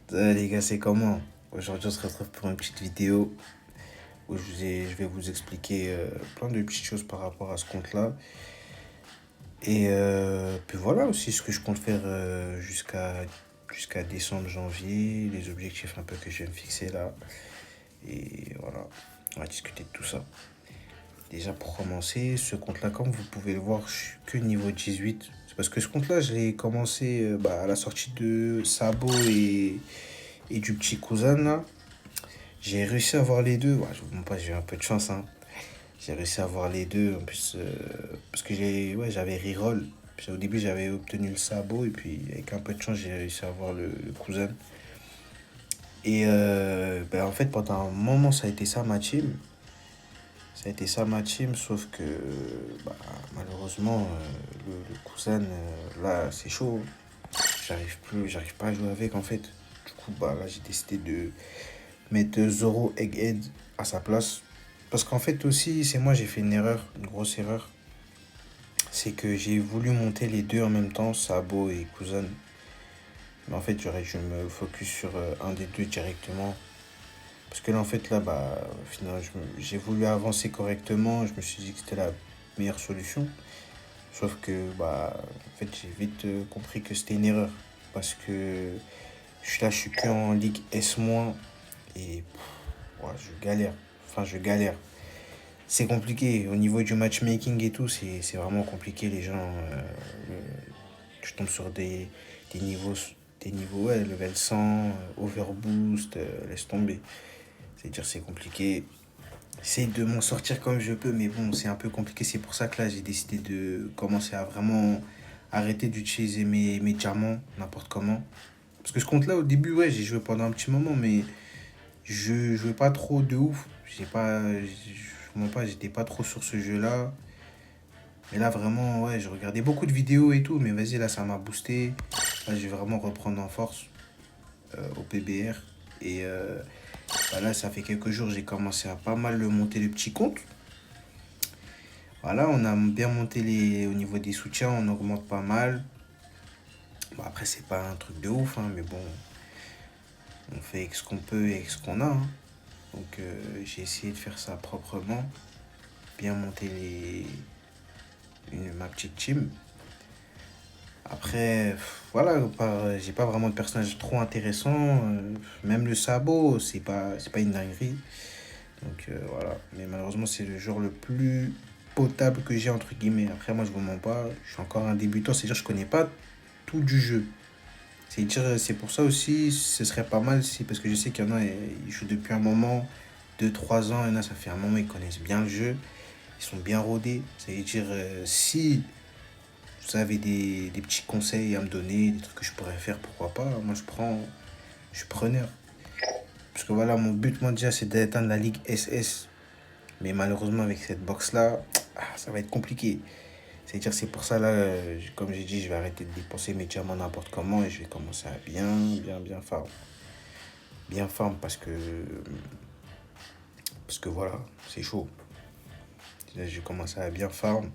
Les gars, c'est comment? Aujourd'hui, on se retrouve pour une petite vidéo où je vais vous expliquer plein de petites choses par rapport à ce compte-là. Et puis voilà aussi ce que je compte faire jusqu'à décembre, janvier, les objectifs un peu que je vais me fixer là. Et voilà, on va discuter de tout ça. Déjà pour commencer, ce compte-là, comme vous pouvez le voir, je suis que niveau 18. C'est parce que ce compte-là, je l'ai commencé à la sortie de Sabo et du petit cousin là. J'ai réussi à avoir les deux. Ouais, je vous mens pas, j'ai eu un peu de chance, hein. J'ai réussi à avoir les deux. En plus, parce que j'avais reroll. Puis au début, j'avais obtenu le sabot. Et puis, avec un peu de chance, j'ai réussi à avoir le cousin. Et en fait, pendant un moment, ça a été ça ma team. Ça a été ça ma team. Sauf que, bah, malheureusement, le cousin, là, c'est chaud. J'arrive pas à jouer avec, en fait. Du coup, bah, là, j'ai décidé de mettre Zoro Egghead à sa place. Parce qu'en fait aussi, c'est moi, j'ai fait une erreur, une grosse erreur. C'est que j'ai voulu monter les deux en même temps, Sabo et Kuzan. Mais en fait, j'aurais dû me focus sur un des deux directement. Parce que là, en fait, là, bah, au final, j'ai voulu avancer correctement. Je me suis dit que c'était la meilleure solution. Sauf que, bah, en fait, j'ai vite compris que c'était une erreur. Parce que je suis que en Ligue S-. Et ouais, je galère. Enfin, je galère. C'est compliqué. Au niveau du matchmaking et tout, c'est vraiment compliqué. Les gens, tu tombes sur des niveaux, des niveaux, ouais, level 100, overboost, laisse tomber. C'est-à-dire, c'est compliqué. J'essaie de m'en sortir comme je peux, mais bon, c'est un peu compliqué. C'est pour ça que là, j'ai décidé de commencer à vraiment arrêter d'utiliser mes diamants n'importe comment. Parce que ce compte-là, au début, ouais, j'ai joué pendant un petit moment, mais je jouais pas trop de ouf. Je mens pas, j'étais pas trop sur ce jeu-là. Mais là, vraiment, ouais, je regardais beaucoup de vidéos et tout, mais vas-y, là, ça m'a boosté. Là, je vais vraiment reprendre en force au PBR. Et là, ça fait quelques jours, j'ai commencé à pas mal le monter le petit compte. Voilà, on a bien monté au niveau des soutiens, on augmente pas mal. Bon, après, c'est pas un truc de ouf, hein, mais bon, on fait avec ce qu'on peut et avec ce qu'on a, hein. Donc, j'ai essayé de faire ça proprement, bien monter ma petite team. Après, voilà, j'ai pas vraiment de personnage trop intéressant. Même le sabot, c'est pas une dinguerie. Donc voilà. Mais malheureusement, c'est le joueur le plus potable que j'ai, entre guillemets. Après, moi, je vous mens pas. Je suis encore un débutant, c'est-à-dire que je connais pas tout du jeu. C'est-à-dire, c'est pour ça aussi, ce serait pas mal si, parce que je sais qu'il y en a, ils jouent depuis un moment, 2 3 ans. Il y en a, ça fait un moment, ils connaissent bien le jeu. Ils sont bien rodés. C'est-à-dire, si vous avez des petits conseils à me donner, des trucs que je pourrais faire, pourquoi pas. Moi, je suis preneur. Parce que voilà, mon but, moi, déjà, c'est d'atteindre la Ligue SS. Mais malheureusement, avec cette box-là, ça va être compliqué. C'est-à-dire, c'est pour ça, là, comme j'ai dit, je vais arrêter de dépenser mes diamants n'importe comment et je vais commencer à bien farm. Bien farm parce que voilà, c'est chaud. Là, je vais commencer à bien farm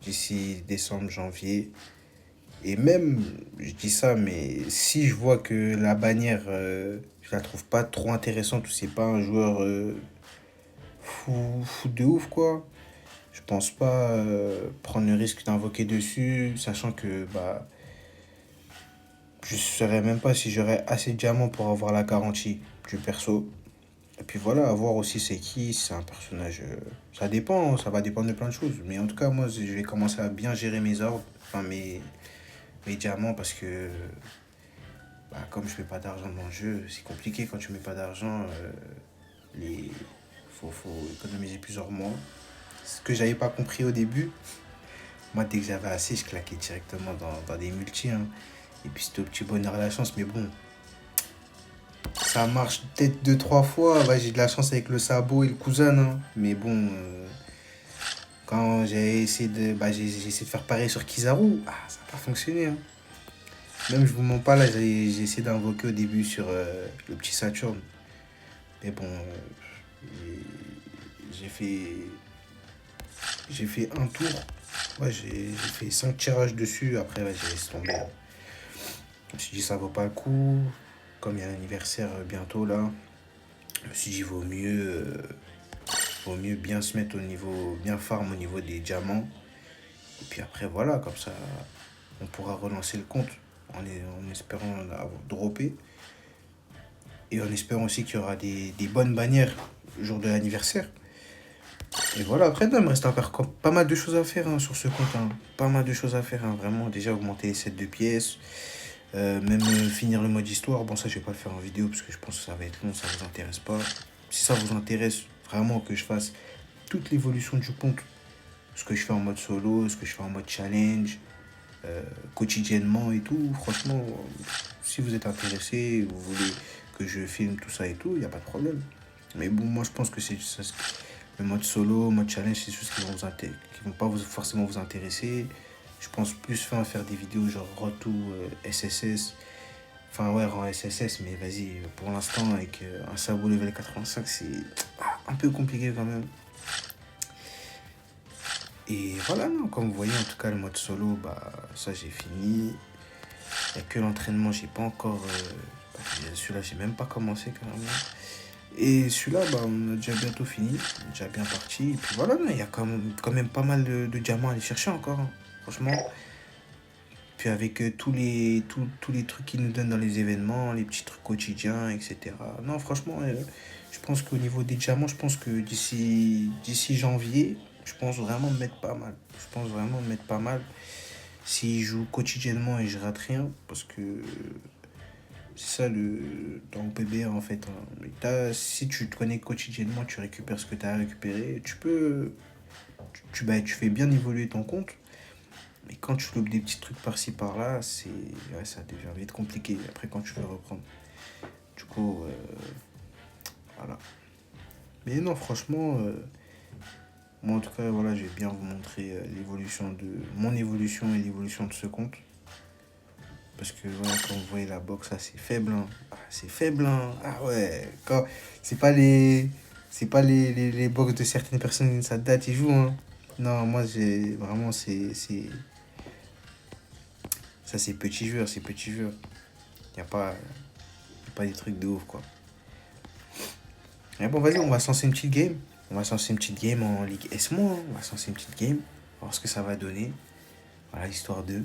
d'ici décembre, janvier. Et même, je dis ça, mais si je vois que la bannière, je la trouve pas trop intéressante ou c'est pas un joueur fou de ouf, quoi, je pense pas prendre le risque d'invoquer dessus, sachant que bah, je saurais même pas si j'aurais assez de diamants pour avoir la garantie du perso. Et puis voilà, à voir aussi c'est qui, si c'est un personnage. Ça dépend, ça va dépendre de plein de choses. Mais en tout cas, moi, je vais commencer à bien gérer mes ordres, enfin mes diamants, parce que bah, comme je mets pas d'argent dans le jeu, c'est compliqué quand tu mets pas d'argent. Les... faut économiser plusieurs mois. Ce que j'avais pas compris au début, moi dès que j'avais assez, je claquais directement dans des multis, hein. Et puis c'était au petit bonheur la chance, mais bon, ça marche peut-être 2 3 fois. Ouais, j'ai de la chance avec le sabot et le cousin, hein. Mais bon, quand j'ai essayé de faire pareil sur Kizaru, ça n'a pas fonctionné, hein. Même je vous mens pas là, j'ai essayé d'invoquer au début sur le petit Saturne. Mais bon, j'ai fait j'ai fait un tour. Ouais, j'ai fait 5 tirages dessus. Après, ouais, j'ai laissé tomber, hein. Je me suis dit, ça vaut pas le coup. comme il y a l'anniversaire bientôt là, je me suis dit, vaut mieux bien se mettre au niveau, bien farm au niveau des diamants. Et puis après, voilà, comme ça, on pourra relancer le compte en espérant avoir droppé. Et en espérant aussi qu'il y aura des bonnes bannières le jour de l'anniversaire. Et voilà, après, non, il me reste encore pas mal de choses à faire sur ce compte, hein. Pas mal de choses à faire, hein. Vraiment. Déjà, augmenter les sets de pièces. Même finir le mode histoire. Bon, ça, je vais pas le faire en vidéo parce que je pense que ça va être long, ça vous intéresse pas. Si ça vous intéresse vraiment que je fasse toute l'évolution du compte, ce que je fais en mode solo, ce que je fais en mode challenge, quotidiennement et tout, franchement, si vous êtes intéressé, vous voulez que je filme tout ça et tout, il n'y a pas de problème. Mais bon, moi, je pense que c'est ça, le mode solo, mode challenge, c'est des choses qui vont pas forcément vous intéresser. Je pense plus faire des vidéos genre Roto SSS. Enfin, ouais, en SSS, mais vas-y, pour l'instant, avec un sabot level 85, c'est un peu compliqué quand même. Et voilà, non, comme vous voyez, en tout cas, le mode solo, bah, ça, j'ai fini. Il n'y a que l'entraînement, j'ai pas encore. Celui-là, j'ai même pas commencé carrément. Et celui-là, bah, on a déjà bientôt fini, on est déjà bien parti. Et puis voilà, il y a quand même pas mal de diamants à aller chercher encore, hein, franchement. Puis avec tous les trucs qu'ils nous donnent dans les événements, les petits trucs quotidiens, etc. Non, franchement, je pense qu'au niveau des diamants, je pense que d'ici janvier, je pense vraiment me mettre pas mal. Je pense vraiment me mettre pas mal. Si je joue quotidiennement et je rate rien, parce que c'est ça dans le PBR en fait, hein. Si tu te connectes quotidiennement, tu récupères ce que tu as à récupérer, tu fais bien évoluer ton compte. Mais quand tu loupes des petits trucs par-ci par-là, ça devient vite compliqué après quand tu veux reprendre. Du coup, voilà. Mais non, franchement, moi en tout cas, voilà, je vais bien vous montrer mon évolution et l'évolution de ce compte. Parce que voilà, quand vous voyez la box, ça c'est faible, hein. Ah, c'est faible, hein. Ah ouais, c'est pas les box de certaines personnes, ça date, ils jouent, hein. Non, moi j'ai vraiment, ça c'est petit joueur, c'est petit joueur. Y a pas des trucs de ouf, quoi. Mais bon, vas-y, on va se lancer une petite game. On va se lancer une petite game en Ligue S-, hein. On va se lancer une petite game. On va voir ce que ça va donner. Voilà, histoire de.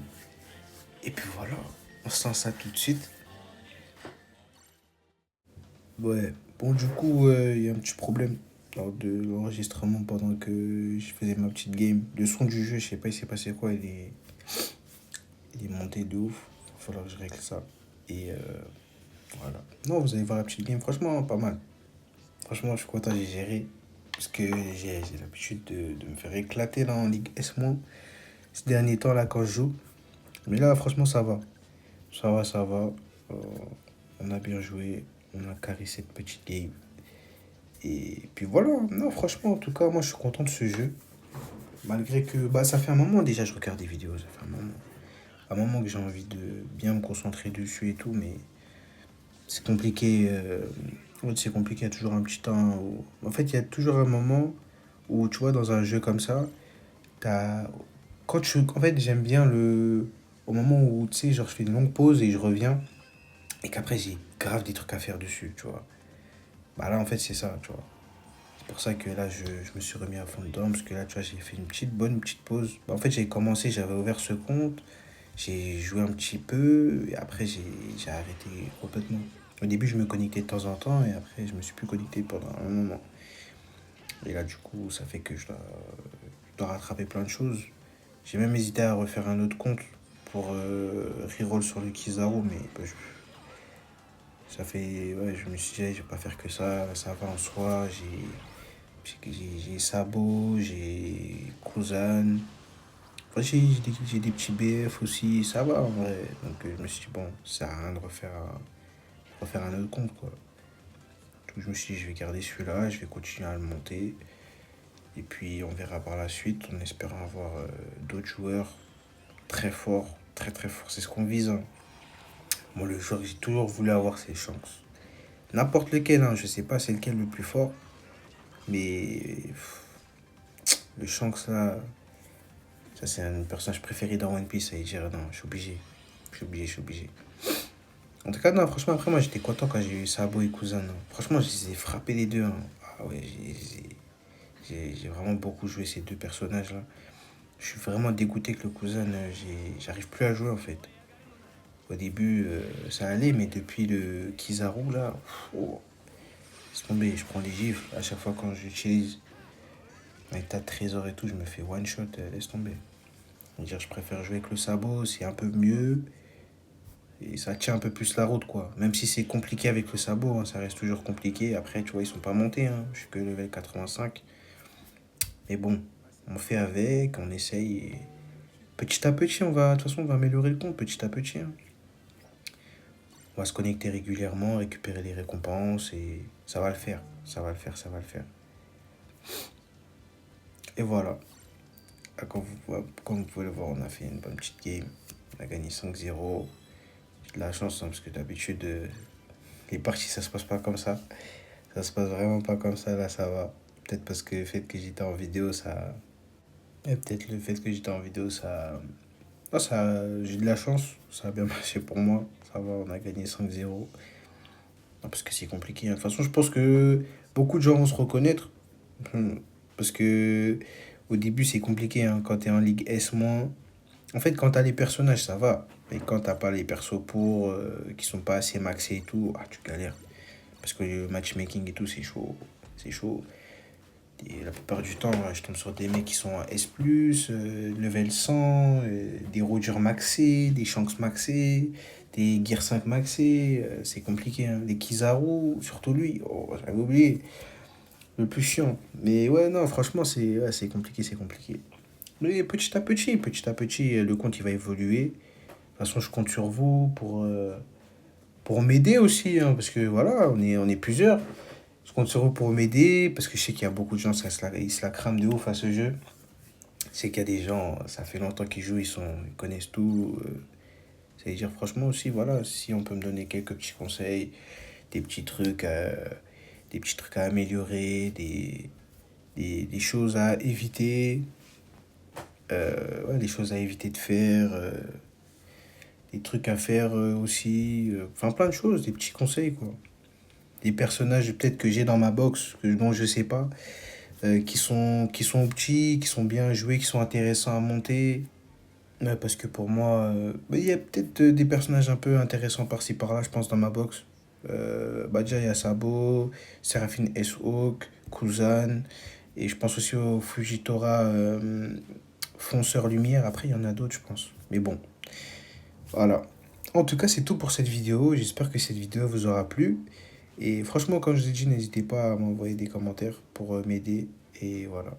Et puis voilà, on se lance ça tout de suite. Ouais, bon, du coup, il y a un petit problème lors de l'enregistrement pendant que je faisais ma petite game. Le son du jeu, je sais pas, il s'est passé quoi, il est monté de ouf. Il va falloir que je règle ça. Et voilà. Non, vous allez voir la petite game, franchement, pas mal. Franchement, je suis content, j'ai géré. Parce que j'ai l'habitude de me faire éclater là en Ligue S-, ces derniers temps là quand je joue. Mais là, franchement, ça va. Ça va, ça va. Euh, on a bien joué. On a carré cette petite game. Et puis voilà. Non, franchement, en tout cas, moi, je suis content de ce jeu. Malgré que bah, ça fait un moment déjà, je regarde des vidéos. Ça fait un moment. Un moment que j'ai envie de bien me concentrer dessus et tout. Mais c'est compliqué. Ouais, c'est compliqué. Il y a toujours un petit temps en fait, il y a toujours un moment où, tu vois, dans un jeu comme ça, t'as. En fait, j'aime bien au moment où, tu sais, genre, je fais une longue pause et je reviens, et qu'après, j'ai grave des trucs à faire dessus, tu vois. Bah là, en fait, c'est ça, tu vois. C'est pour ça que là, je me suis remis à fond dedans, parce que là, tu vois, j'ai fait une bonne petite pause. Bah, en fait, j'ai commencé, j'avais ouvert ce compte, j'ai joué un petit peu, et après, j'ai arrêté complètement. Au début, je me connectais de temps en temps, et après, je me suis plus connecté pendant un moment. Et là, du coup, ça fait que je dois rattraper plein de choses. J'ai même hésité à refaire un autre compte pour reroll sur le Kizaru, mais bah, ça fait. Ouais, je me suis dit, je vais pas faire que ça va en soi. J'ai Sabo, j'ai Kuzan. Enfin, j'ai des petits BF aussi, ça va en vrai. Donc je me suis dit, bon, ça sert à rien de refaire un autre compte, quoi. Donc je me suis dit, je vais garder celui-là, je vais continuer à le monter. Et puis on verra par la suite, en espérant avoir d'autres joueurs très forts, très très forts. C'est ce qu'on vise, hein. Moi, le joueur que j'ai toujours voulu avoir, c'est Shanks. N'importe lequel, hein, je sais pas c'est lequel le plus fort, mais le Shanks là, ça c'est un personnage préféré dans One Piece, ça veut dire non, je suis obligé. Je suis obligé. En tout cas, non, franchement, après, moi, j'étais content quand j'ai eu Sabo et Cousin, hein. Franchement, je les ai frappés les deux, hein. Ah ouais, j'ai vraiment beaucoup joué ces deux personnages-là. Je suis vraiment dégoûté que le Cousin, j'arrive plus à jouer, en fait. Au début, ça allait, mais depuis le Kizaru, là, oh, laisse tomber, je prends des gifles. À chaque fois quand j'utilise un tas de trésors et tout, je me fais one shot, laisse tomber. Dire, je préfère jouer avec le sabot, c'est un peu mieux. Et ça tient un peu plus la route, quoi. Même si c'est compliqué avec le sabot, hein, ça reste toujours compliqué. Après, tu vois, ils sont pas montés, hein. Je suis que level 85. Mais bon, on fait avec, on essaye. Et petit à petit, de toute façon, on va améliorer le compte petit à petit, hein. On va se connecter régulièrement, récupérer les récompenses et ça va le faire. Ça va le faire, ça va le faire. Et voilà. Ah, comme vous pouvez le voir, on a fait une bonne petite game. On a gagné 5-0. J'ai de la chance, hein, parce que d'habitude, les parties, ça se passe pas comme ça. Ça se passe vraiment pas comme ça, là, ça va. Peut-être parce que le fait que j'étais en vidéo, ça. Et peut-être le fait que j'étais en vidéo, ça. Non, ça. J'ai de la chance, ça a bien marché pour moi. Ça va, on a gagné 5-0. Non, parce que c'est compliqué, hein. De toute façon, je pense que beaucoup de gens vont se reconnaître. Parce que au début, c'est compliqué, hein, quand t'es en Ligue S-. En fait, quand t'as les personnages, ça va. Mais quand t'as pas les persos pour, qui sont pas assez maxés et tout, ah, tu galères. Parce que le matchmaking et tout, c'est chaud. C'est chaud. Et la plupart du temps, je tombe sur des mecs qui sont à S+, level 100, des Roger maxés, des Shanks maxés, des Gear 5 maxés. C'est compliqué, hein. Des Kizaru, surtout lui. Oh, j'avais oublié. Le plus chiant. Mais ouais, non, franchement, c'est compliqué, c'est compliqué. Mais petit à petit, le compte, il va évoluer. De toute façon, je compte sur vous pour m'aider aussi, hein, parce que voilà, on est plusieurs. Je compte sur vous pour m'aider, parce que je sais qu'il y a beaucoup de gens, ils se la crament de ouf à ce jeu. Je sais qu'il y a des gens, ça fait longtemps qu'ils jouent, ils connaissent tout. Ça veut dire, franchement aussi, voilà, si on peut me donner quelques petits conseils, des petits trucs à, des petits trucs à améliorer, des choses à éviter, ouais, des choses à éviter de faire, des trucs à faire aussi, enfin plein de choses, des petits conseils, quoi. Des personnages peut-être que j'ai dans ma box, dont je sais pas, qui sont petits, qui sont bien joués, qui sont intéressants à monter. Ouais, parce que pour moi, bah, il y a peut-être des personnages un peu intéressants par-ci par-là, je pense, dans ma box. Bah déjà, il y a Sabo, Seraphine S-Hawk, Kuzan, et je pense aussi au Fujitora Fonceur Lumière. Après, il y en a d'autres, je pense. Mais bon, voilà. En tout cas, c'est tout pour cette vidéo. J'espère que cette vidéo vous aura plu. Et franchement, comme je vous ai dit, n'hésitez pas à m'envoyer des commentaires pour m'aider. Et voilà.